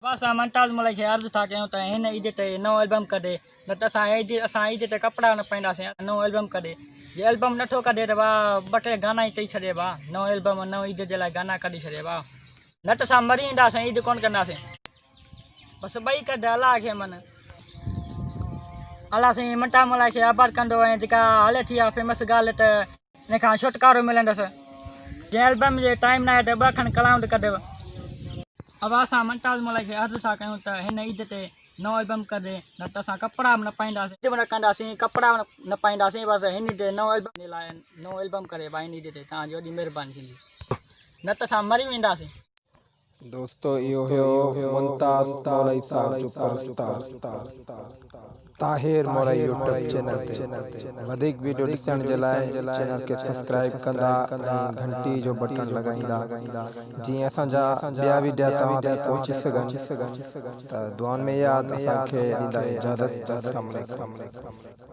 बस मुमताज़ मलिक खे अर्ज़ु था कयूं त हिन ईद ते नओं एल्बम कढे, न त असां ईद ते कपिड़ा न पाईंदासीं, नओं एल्बम कढे। जे एल्बम नथो कढे त भाउ ॿ टे गाना ई चई छॾे भाउ, नओं एल्बम नओं ईद जे लाइ गाना कढी छॾे भाउ, न त असां मरी ईंदासीं, ईद कोन कंदासीं। बसि ॿई कढ अलाह खे मन, अलाह साईं मुमताज़ मलिक खे आबाद कंदो ऐं जेका हले थी आहे फेमस ॻाल्हि त इन खां छुटकारो मिलंदसि। जंहिं एल्बम जे टाइम न आहे त ॿ खनि कलाम कढेव। अब असां मुमताज़ मलिक खे अर्ज़ु था कयूं त हिन ईद ते नओं एल्बम कढे, न त असां कपिड़ा बि न पाईंदासीं, ईद बि न कंदासीं, कपिड़ा बि न पाईंदासीं। बसि हिन ते नओं एल्बम जे लाइ नओं एल्बम करे भाई हिन ईद ते तव्हांजी वॾी महिरबानी थींदी, न त असां मरी वेंदासीं। दोस्तों इहो हुयो मुमताज़ मौलवी साहब जो सुपरस्टार ताहिर मौलवी यूट्यूब चैनल ते वधीक वीडियो ॾिसण जे लाइ चैनल खे सब्सक्राइब कंदा ऐं घंटी जो बटन लॻाईंदा, जीअं असांजा ॿिया वीडियो तव्हां ताईं पहुची सघनि। त दुआनि में यादि असांखे ॾींदा इजाज़त। अस्सलाम वालेकुम।